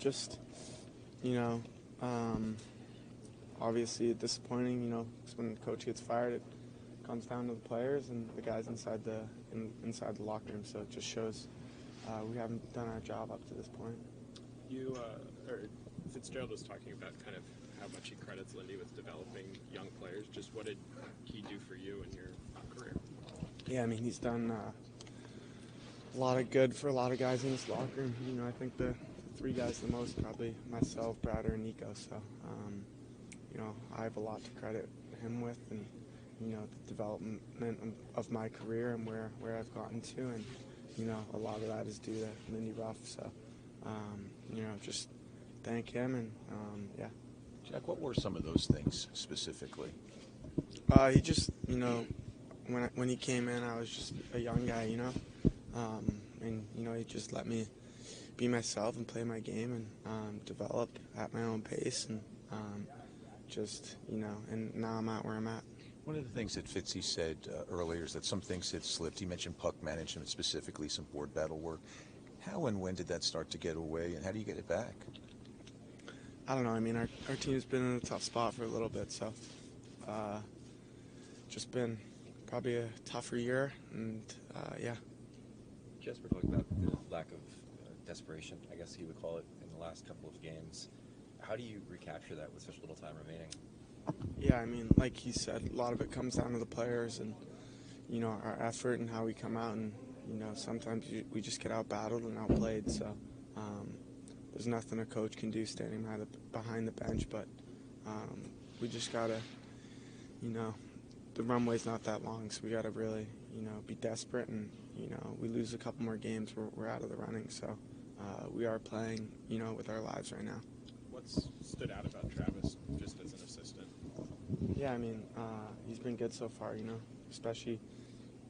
just, you know, obviously disappointing, you know, 'cause when the coach gets fired, it comes down to the players and the guys inside the locker room. So it just shows we haven't done our job up to this point. Fitzgerald was talking about kind of how much he credits Lindy with developing young players. Just what did he do for you in your career? Yeah, I mean, he's done a lot of good for a lot of guys in this locker room. You know, I think the three guys the most, probably myself, Bratt, and Nico. So, you know, I have a lot to credit him with, and you know, the development of my career and where I've gotten to, and you know, a lot of that is due to Lindy Ruff. So, you know, just thank him, and yeah. Jack, what were some of those things specifically? He just, you know, when he came in, I was just a young guy, you know, and you know, he just let me be myself and play my game and develop at my own pace, and just, you know, and now I'm at where I'm at. One of the things that Fitzy said earlier is that some things had slipped. He mentioned puck management, specifically some board battle work. How and when did that start to get away, and how do you get it back? I don't know. I mean, our team's been in a tough spot for a little bit, so just been probably a tougher year, and yeah. Jesper talked about the lack of desperation, I guess he would call it, in the last couple of games. How do you recapture that with such little time remaining? Yeah, I mean, like he said, a lot of it comes down to the players and, you know, our effort and how we come out, and, you know, sometimes we just get out-battled and outplayed, so there's nothing a coach can do standing behind the bench, but we just got to, you know, the runway's not that long, so we got to really, you know, be desperate, and, you know, we lose a couple more games, we're out of the running, so we are playing, you know, with our lives right now. What's stood out about Travis just as an assistant? Yeah, I mean, he's been good so far, you know, especially,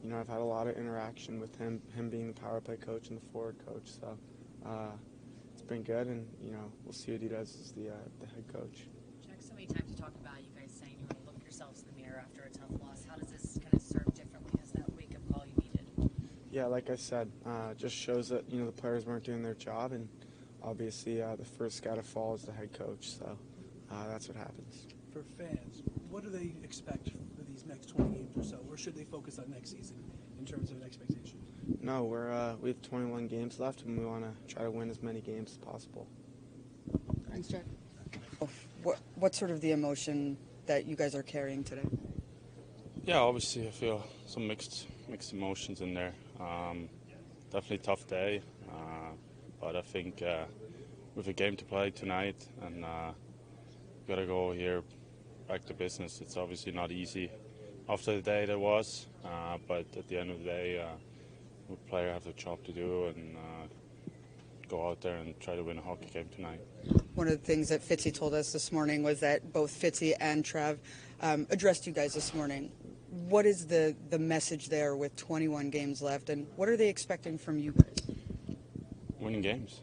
you know, I've had a lot of interaction with him being the power play coach and the forward coach, so it's been good, and, you know, we'll see what he does as the head coach. Jack, so many times you talk about you guys saying you want to look yourselves in the mirror after a tough loss. How does this kind of serve differently as that wake-up call you needed? Yeah, like I said, just shows that, you know, the players weren't doing their job, and obviously the first guy to fall is the head coach, so that's what happens. For fans, what do they expect for these next 20 games or so? Or should they focus on next season in terms of an expectation? No, we have 21 games left, and we want to try to win as many games as possible. Thanks, Jack. What's sort of the emotion that you guys are carrying today? Yeah, obviously I feel some mixed emotions in there. Definitely a tough day, but I think with a game to play tonight, and got to go here back to business. It's obviously not easy after the day that was, but at the end of the day, the player have the job to do, and go out there and try to win a hockey game tonight. One of the things that Fitzy told us this morning was that both Fitzy and Trav addressed you guys this morning. What is the message there with 21 games left, and what are they expecting from you guys? Winning games,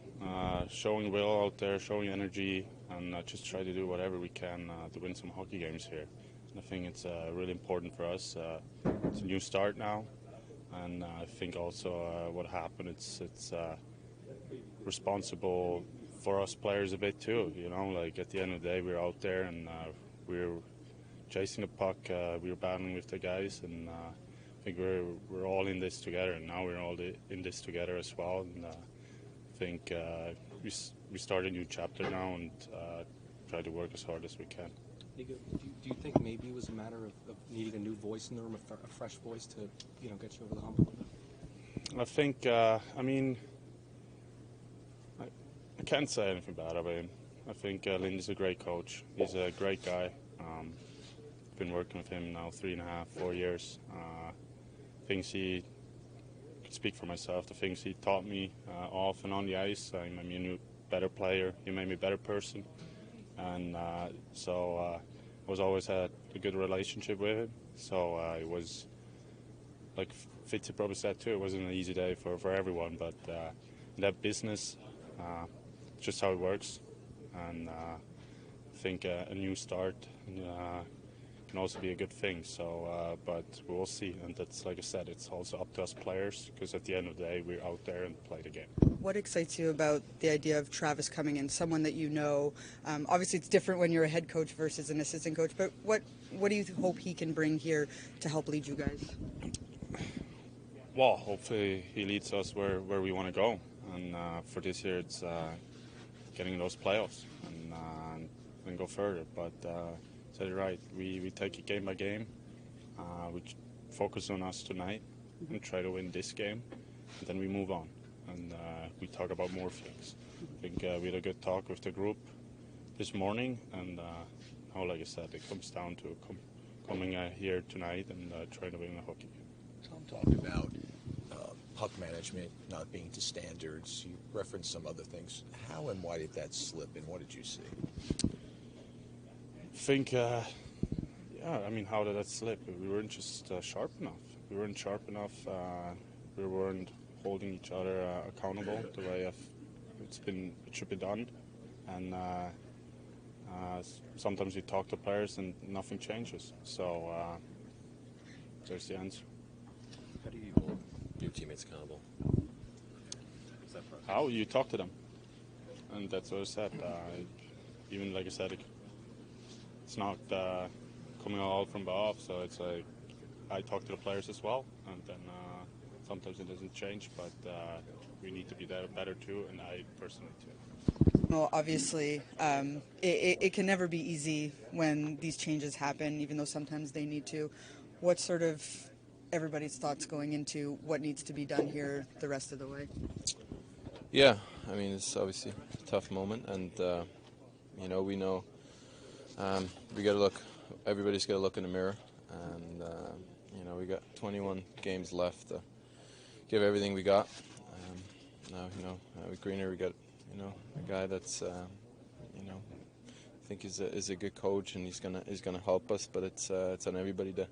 showing will out there, showing energy, and just try to do whatever we can to win some hockey games here. And I think it's really important for us. It's a new start now, and I think also what happened, it's responsible for us players a bit too. You know, like at the end of the day, we're out there and we're chasing the puck. We're battling with the guys, and I think we're all in this together. And now we're all in this together as well. And I think we start a new chapter now and try to work as hard as we can. Nico, do you think maybe it was a matter of needing a new voice in the room, a fresh voice to, you know, get you over the hump a little bit? I think, I mean, I can't say anything bad about him. I think Lindy's a great coach. He's a great guy. I've been working with him now 3.5, 4 years. Things he could speak for myself. The things he taught me off and on the ice. I made me a better player. He made me a better person. And so I was always had a good relationship with him. So it was, like Fitzy probably said too, it wasn't an easy day for everyone. But in that business, just how it works. And I think a new start, can also be a good thing. So, but we'll see. And that's, like I said, it's also up to us players, because at the end of the day, we're out there and play the game. What excites you about the idea of Travis coming in, someone that you know? Obviously, it's different when you're a head coach versus an assistant coach, but what do you hope he can bring here to help lead you guys? Well, hopefully he leads us where we want to go. And for this year, it's getting those playoffs and go further. But said it right. We take it game by game. We focus on us tonight and try to win this game, and then we move on. And we talk about more things. I think we had a good talk with the group this morning, and now, like I said, it comes down to coming here tonight and trying to win the hockey game. Tom talked about puck management not being to standards. You referenced some other things. How and why did that slip, and what did you see? I think, how did that slip? We weren't just sharp enough. We weren't sharp enough. We weren't holding each other accountable the way it should be done. And sometimes we talk to players and nothing changes. So there's the answer. How do you hold your teammates accountable? How you talk to them, and that's what I said. Even like I said, it's not coming all from above. So it's like I talk to the players as well, and then sometimes it doesn't change, but we need to be better too, and I personally too. Well, obviously, it can never be easy when these changes happen, even though sometimes they need to. What sort of everybody's thoughts going into what needs to be done here the rest of the way? Yeah, I mean, it's obviously a tough moment, and we know we got to look. Everybody's got to look in the mirror, and we got 21 games left to give everything we got. Now, with Greener, we got a guy that's I think is a good coach, and he's gonna help us. But it's on everybody to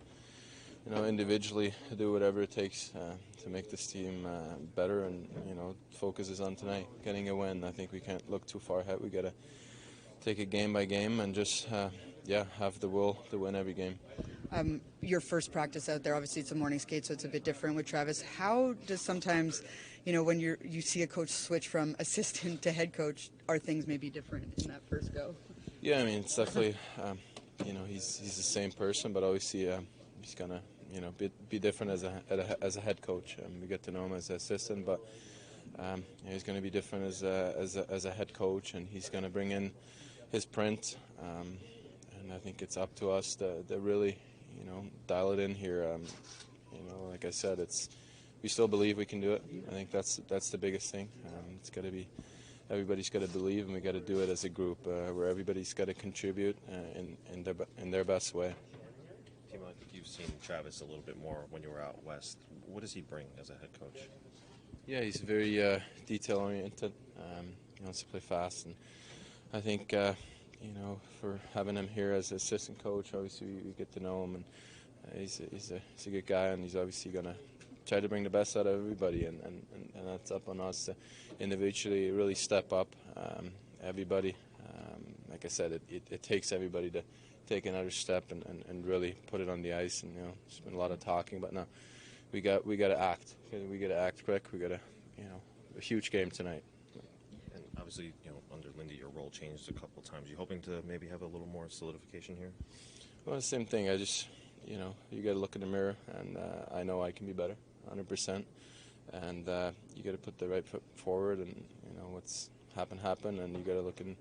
individually do whatever it takes to make this team better, and focus is on tonight, getting a win. I think we can't look too far ahead. We gotta take it game by game and just have the will to win every game. Your first practice out there, obviously it's a morning skate, so it's a bit different with Travis. How does sometimes, when you see a coach switch from assistant to head coach, are things maybe different in that first go? Yeah, I mean, it's definitely, he's the same person, but obviously he's gonna, be different as a head coach. We get to know him as an assistant, but he's gonna be different as a head coach, and he's gonna bring in his print. And I think it's up to us to really, dial it in here. Like I said, we still believe we can do it. I think that's the biggest thing. It's got to be, everybody's got to believe, and we got to do it as a group, where everybody's got to contribute in their best way. Timo, I think you've seen Travis a little bit more when you were out west. What does he bring as a head coach? Yeah, he's very detail-oriented. He wants to play fast, and I think for having him here as assistant coach, obviously we get to know him, and he's a good guy, and he's obviously gonna try to bring the best out of everybody, and that's up on us to individually really step up. Everybody, like I said, it takes everybody to take another step and really put it on the ice. And there's been a lot of talking, but no, we got to act. Okay? We got to act quick. We got to a huge game tonight. And obviously, under Lindy, your role changed a couple times. You hoping to maybe have a little more solidification here? Well, the same thing. I just, you got to look in the mirror, and I know I can be better, 100%. And you got to put the right foot forward, and what's happened, and you got to look in.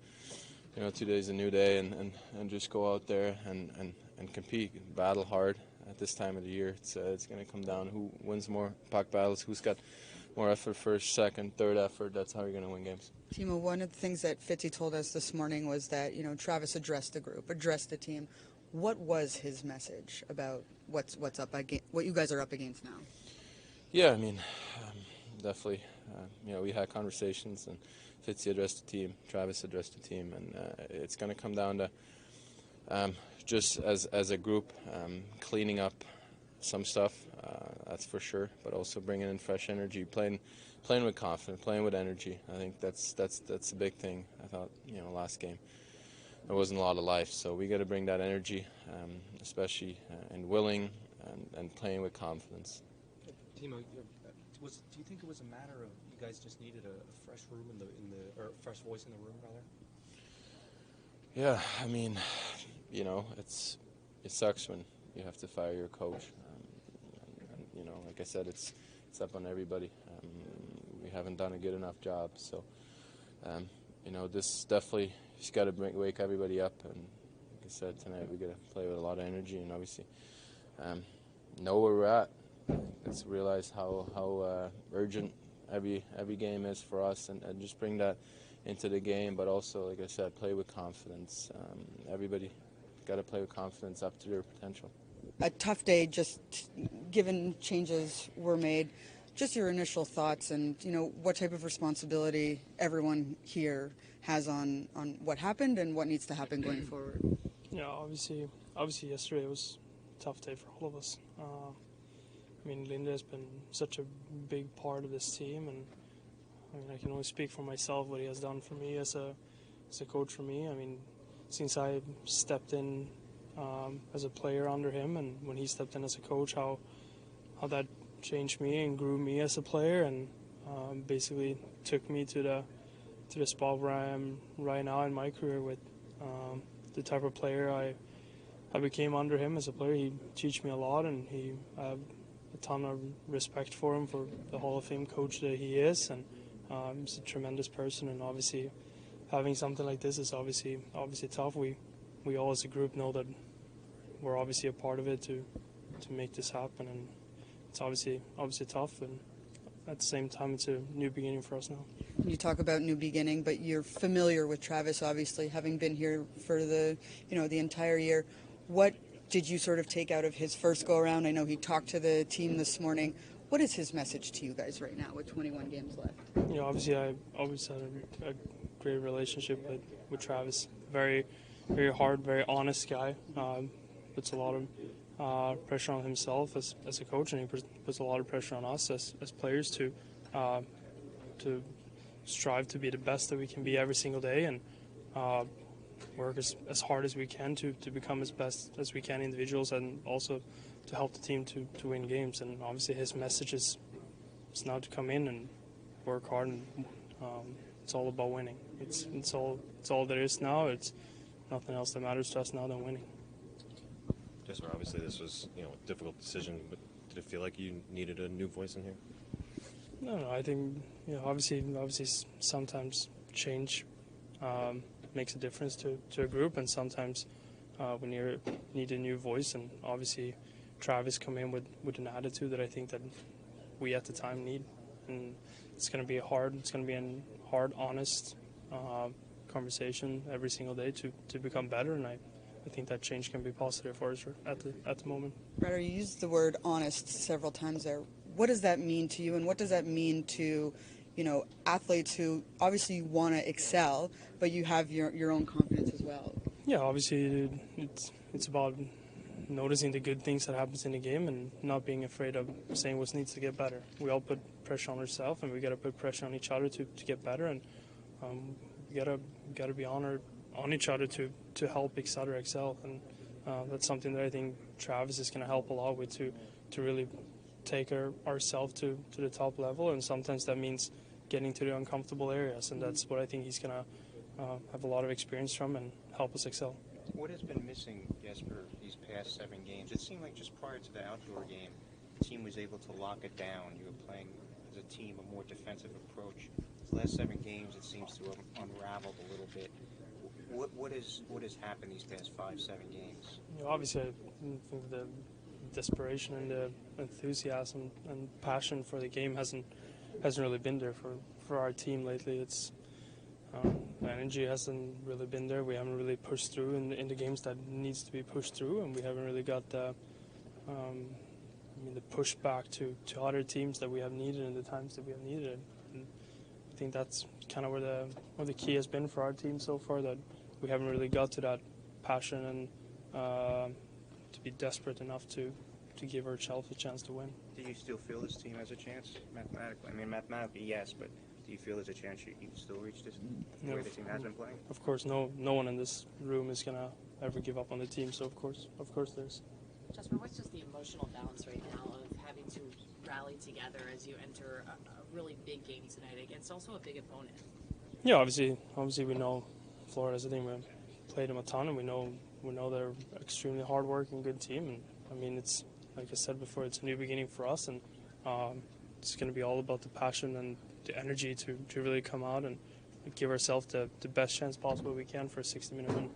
Today's a new day, and just go out there and compete, and battle hard at this time of the year. It's going to come down who wins more puck battles, who's got more effort first, second, third effort. That's how you're going to win games. Timo, one of the things that Fitzy told us this morning was that Travis addressed the group, addressed the team. What was his message about what's up what you guys are up against now? Yeah, I mean, definitely. We had conversations, and Fitzy addressed the team, Travis addressed the team, and it's going to come down to just as a group cleaning up some stuff, that's for sure, but also bringing in fresh energy, playing with confidence, playing with energy. I think that's the big thing. I thought last game there wasn't a lot of life. So we got to bring that energy, especially in willing and playing with confidence. Timo, do you think it was a matter of you guys just needed a fresh room or fresh voice in the room, rather? Yeah, I mean, it sucks when you have to fire your coach. And, like I said, it's up on everybody. We haven't done a good enough job. So, this definitely just got to wake everybody up. And like I said, tonight we got to play with a lot of energy and obviously know where we're at. Let's realize how urgent every game is for us, and just bring that into the game. But also, like I said, play with confidence. Everybody got to play with confidence up to their potential. A tough day, just given changes were made. Just your initial thoughts, and what type of responsibility everyone here has on what happened and what needs to happen going forward. Yeah, obviously, yesterday was a tough day for all of us. Linda has been such a big part of this team, and I can only speak for myself what he has done for me as a coach for me. Since I stepped in as a player under him, and when he stepped in as a coach, how that changed me and grew me as a player, and basically took me to the spot where I am right now in my career with the type of player I became under him as a player. He taught me a lot, and I have a ton of respect for him for the Hall of Fame coach that he is, and he's a tremendous person. And obviously, having something like this is obviously tough. We all as a group know that we're obviously a part of it to make this happen, and it's obviously tough. And at the same time, it's a new beginning for us now. You talk about new beginning, but you're familiar with Travis, obviously, having been here for the entire year. What did you sort of take out of his first go-around? I know he talked to the team this morning. What is his message to you guys right now with 21 games left? Obviously, I always had a great relationship with Travis. Very, very hard, very honest guy. Puts a lot of pressure on himself as a coach, and he puts a lot of pressure on us as players to strive to be the best that we can be every single day, and work as hard as we can to become as best as we can individuals, and also to help the team to win games. And obviously his message is now to come in and work hard, and it's all about winning. It's all there is now. It's nothing else that matters to us now than winning. Jesper, obviously this was a difficult decision, but did it feel like you needed a new voice in here? No, I think obviously sometimes change makes a difference to a group, and sometimes when you need a new voice. And obviously Travis come in with an attitude that I think that we at the time need, and it's going to be a hard, honest conversation every single day to become better, and I think that change can be positive for us at the moment. Bratt, you used the word honest several times there. What does that mean to you, and what does that mean to athletes who obviously want to excel, but you have your own confidence as well? Yeah, obviously it's about noticing the good things that happens in the game and not being afraid of saying what needs to get better. We all put pressure on ourselves, and we got to put pressure on each other to get better, and we gotta be honored on each other to help each other excel, and that's something that I think Travis is going to help a lot with to really take ourselves to the top level, and sometimes that means getting to the uncomfortable areas, and that's what I think he's going to have a lot of experience from and help us excel. What has been missing, Jesper, these past 7 games? It seemed like just prior to the outdoor game, the team was able to lock it down. You were playing as a team a more defensive approach. The last 7 games, it seems to have unraveled a little bit. What has happened these past 5-7 games? Obviously, I think the desperation and the enthusiasm and passion for the game hasn't really been there for our team lately. It's the energy hasn't really been there. We haven't really pushed through in the games that needs to be pushed through, and we haven't really got the pushback to other teams that we have needed in the times that we have needed it. And I think that's kind of where the key has been for our team so far, that we haven't really got to that passion and to be desperate enough to give ourselves a chance to win. Do you still feel this team has a chance mathematically? I mean, mathematically, yes, but do Do you feel there's a chance you can still reach this the way the team has been playing? Of course, no one in this room is gonna ever give up on the team. So of course there's. Jesper, what's just the emotional balance right now of having to rally together as you enter a really big game tonight against also a big opponent? Yeah, obviously we know Florida's a team. We played them a ton, and we know they're extremely hard-working, good team. And I mean, it's like I said before, it's a new beginning for us, and it's going to be all about the passion and the energy to really come out and give ourselves the best chance possible we can for a 60-minute win.